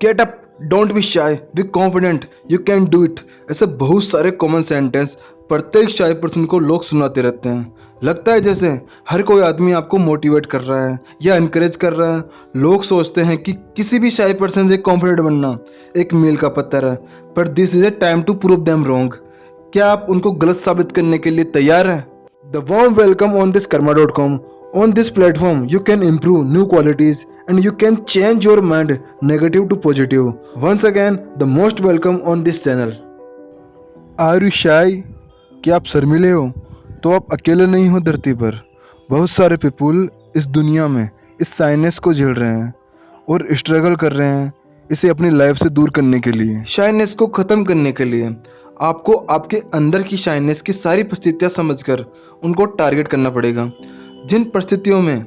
Get up, don't be shy, be confident, you can do it. ऐसे बहुत सारे common sentence प्रत्येक shy person को लोग सुनाते रहते हैं। लगता है जैसे हर कोई आदमी आपको मोटिवेट कर रहा है या इनकरेज कर रहा है। लोग सोचते हैं कि किसी भी शाय पर्सन से कॉन्फिडेंट बनना एक मील का पत्थर है, पर this is a time to prove them wrong. क्या आप उनको गलत साबित करने के लिए तैयार हैं? The warm welcome on this karma.com. On this platform, you can improve new qualities and you can change your mind negative to positive. Once again, the most welcome on this channel. Are you shy? क्या आप शर्मीले हो? तो आप अकेले नहीं हो धरती पर। बहुत सारे पीपुल इस दुनिया में इस शाइनेस को झेल रहे हैं और स्ट्रगल कर रहे हैं इसे अपनी लाइफ से दूर करने के लिए। शाइनेस को ख़त्म करने के लिए आपको आपके अंदर की शाइनेस की सारी परिस्थितियाँ समझकर उनको टारगेट करना पड़ेगा। जिन परिस्थितियों में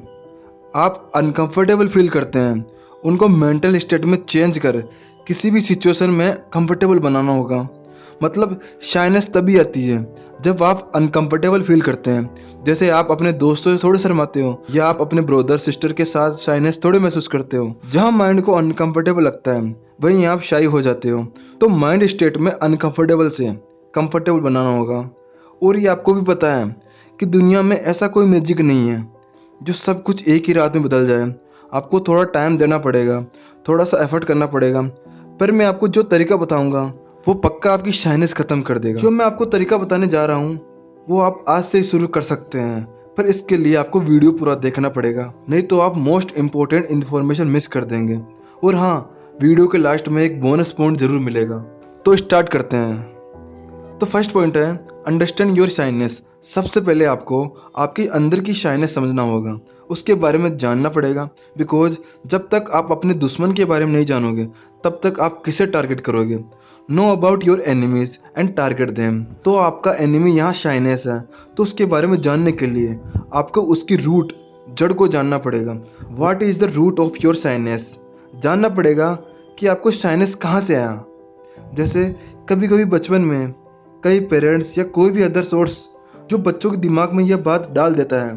आप अनकंफर्टेबल फील करते हैं उनको मेंटल स्टेट में चेंज कर किसी भी सिचुएशन में कंफर्टेबल बनाना होगा। मतलब शाइनेस तभी आती है जब आप अनकंफर्टेबल फील करते हैं। जैसे आप अपने दोस्तों से थोड़े शर्माते हो या आप अपने ब्रदर सिस्टर के साथ शाइनेस थोड़े महसूस करते हो। जहाँ माइंड को अनकंफर्टेबल लगता है वहीं आप शाई हो जाते हो। तो माइंड स्टेट में अनकंफर्टेबल से कंफर्टेबल बनाना होगा। और ये आपको भी पता है कि दुनिया में ऐसा कोई मैजिक नहीं है जो सब कुछ एक ही रात में बदल जाए। आपको थोड़ा टाइम देना पड़ेगा, थोड़ा सा एफर्ट करना पड़ेगा। पर मैं आपको जो तरीका बताऊंगा वो पक्का आपकी शाइनेस ख़त्म कर देगा। जो मैं आपको तरीका बताने जा रहा हूँ वो आप आज से ही शुरू कर सकते हैं, पर इसके लिए आपको वीडियो पूरा देखना पड़ेगा, नहीं तो आप मोस्ट इम्पोर्टेंट इन्फॉर्मेशन मिस कर देंगे। और हाँ, वीडियो के लास्ट में एक बोनस पॉइंट जरूर मिलेगा। तो स्टार्ट करते हैं। तो फर्स्ट पॉइंट है अंडरस्टैंड योर शाइनेस। सबसे पहले आपको आपके अंदर की शाइनेस समझना होगा, उसके बारे में जानना पड़ेगा। बिकॉज जब तक आप अपने दुश्मन के बारे में नहीं जानोगे तब तक आप किसे टारगेट करोगे। Know about your enemies and target them. तो आपका एनिमी यहाँ शाइनेस है, तो उसके बारे में जानने के लिए आपको उसकी रूट, जड़ को जानना पड़ेगा। What is the root of your shyness. जानना पड़ेगा कि आपको शाइनेस कहाँ से आया। जैसे कभी कभी बचपन में कई पेरेंट्स या कोई भी अदर सोर्स जो बच्चों के दिमाग में यह बात डाल देता है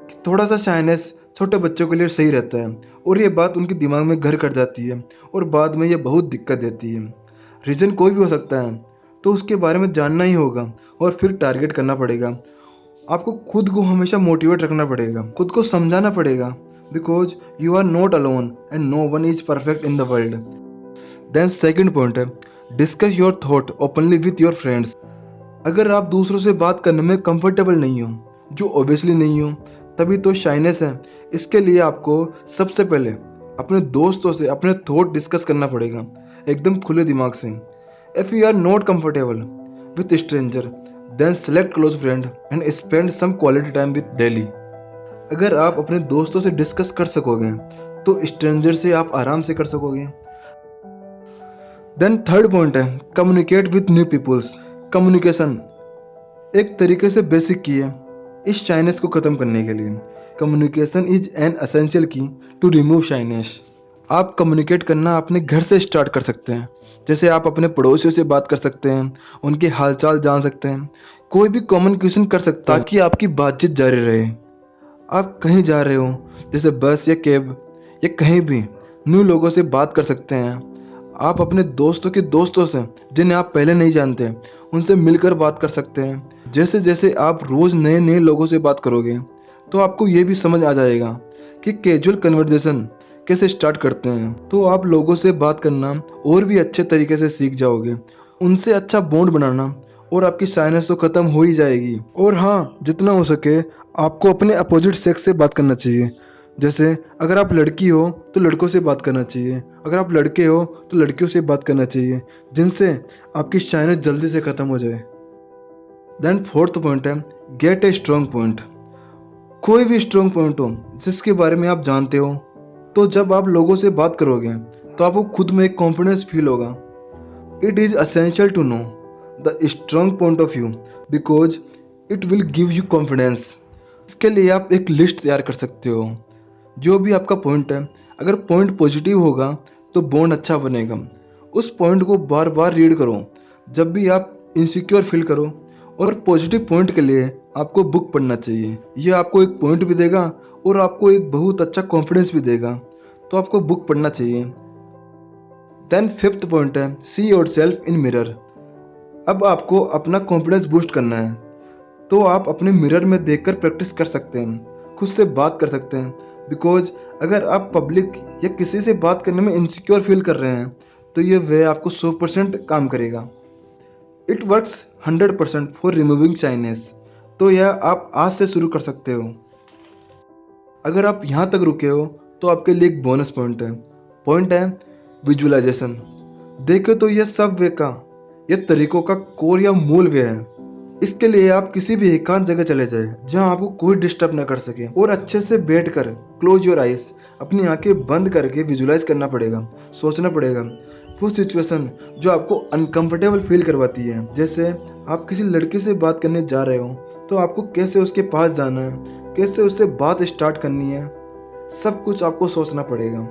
कि थोड़ा सा शाइनेस छोटे बच्चों के लिए सही रहता है, और ये बात उनके दिमाग में घर कर जाती है और बाद में ये बहुत दिक्कत देती है। रीज़न कोई भी हो सकता है, तो उसके बारे में जानना ही होगा और फिर टारगेट करना पड़ेगा। आपको खुद को हमेशा मोटिवेट रखना पड़ेगा, खुद को समझाना पड़ेगा। Because you are not alone and no one is perfect in the world. Then second point है discuss your thought openly with your friends. अगर आप दूसरों से बात करने में कंफर्टेबल नहीं हो, जो ओबियसली नहीं हो, तभी तो शाइनेस है। इसके लिए आपको सबसे पहले अपने दोस्तों से अपने थॉट डिस्कस करना पड़ेगा एकदम खुले दिमाग से। If you are not comfortable with stranger then select close friend and spend some quality time with daily. अगर आप अपने दोस्तों से डिस्कस कर सकोगे तो स्ट्रेंजर से आप आराम से कर सकोगे। देन थर्ड पॉइंट है communicate with new peoples. Communication एक तरीके से बेसिक की है इस शाइनेस को ख़त्म करने के लिए। कम्युनिकेशन इज एन एसेंशियल की टू रिमूव शाइनेस। आप कम्युनिकेट करना अपने घर से स्टार्ट कर सकते हैं। जैसे आप अपने पड़ोसियों से बात कर सकते हैं, उनके हालचाल जान सकते हैं, कोई भी कम्युनिकेशन कर सकते हैं ताकि आपकी बातचीत जारी रहे। आप कहीं जा रहे हो जैसे बस या कैब या कहीं भी, न्यू लोगों से बात कर सकते हैं। आप अपने दोस्तों के दोस्तों से जिन्हें आप पहले नहीं जानते उनसे मिलकर बात कर सकते हैं। जैसे जैसे आप रोज़ नए नए लोगों से बात करोगे तो आपको ये भी समझ आ जाएगा कि कैजुअल कन्वर्सेशन कैसे स्टार्ट करते हैं। तो आप लोगों से बात करना और भी अच्छे तरीके से सीख जाओगे, उनसे अच्छा बॉन्ड बनाना, और आपकी शाइनेस तो ख़त्म हो ही जाएगी। और हाँ, जितना हो सके आपको अपने अपोजिट सेक्स से बात करना चाहिए। जैसे अगर आप लड़की हो तो लड़कों से बात करना चाहिए, अगर आप लड़के हो तो लड़कियों से बात करना चाहिए, जिनसे आपकी शाइनेस जल्दी से ख़त्म हो जाए। देन फोर्थ पॉइंट है गेट ए स्ट्रॉन्ग पॉइंट। कोई भी स्ट्रॉन्ग पॉइंट हो जिसके बारे में आप जानते हो, तो जब आप लोगों से बात करोगे तो आपको खुद में एक कॉन्फिडेंस फील होगा। It is essential to know the strong point of view because it will give you confidence. इसके लिए आप एक लिस्ट तैयार कर सकते हो। जो भी आपका पॉइंट है, अगर पॉइंट पॉजिटिव होगा तो बॉन्ड अच्छा बनेगा। उस पॉइंट को बार बार रीड करो जब भी आप इनसिक्योर फील करो। और पॉजिटिव पॉइंट के लिए आपको बुक पढ़ना चाहिए। ये आपको एक पॉइंट भी देगा और आपको एक बहुत अच्छा कॉन्फिडेंस भी देगा, तो आपको बुक पढ़ना चाहिए। देन फिफ्थ पॉइंट है see your self in mirror. अब आपको अपना कॉन्फिडेंस बूस्ट करना है, तो आप अपने मिरर में देखकर प्रैक्टिस कर सकते हैं, खुद से बात कर सकते हैं। बिकॉज अगर आप पब्लिक या किसी से बात करने में इनसिक्योर फील कर रहे हैं तो ये वे आपको 100% काम करेगा। It works 100% for removing shyness. तो यह आप आज से शुरू कर सकते हो। अगर आप यहाँ तक रुके हो तो आपके लिए एक बोनस पॉइंट है विजुअलाइजेशन। देखो तो यह सब वे का, यह तरीकों का कोर या मूल वे है। इसके लिए आप किसी भी एकांत जगह चले जाए जहां आपको कोई डिस्टर्ब ना कर सके और अच्छे से बैठकर क्लोज योर आइज, अपनी आंखें बंद करके विजुलाइज करना पड़ेगा, सोचना पड़ेगा वो सिचुएशन जो आपको अनकंफर्टेबल फील करवाती है। जैसे आप किसी लड़की से बात करने जा रहे हो तो आपको कैसे उसके पास जाना है, कैसे उससे बात स्टार्ट करनी है, सब कुछ आपको सोचना पड़ेगा।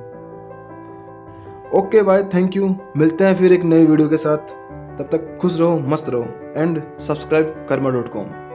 Okay bye, thank you. मिलते हैं फिर एक नई वीडियो के साथ। तब तक खुश रहो, मस्त रहो एंड सब्सक्राइब karma.com।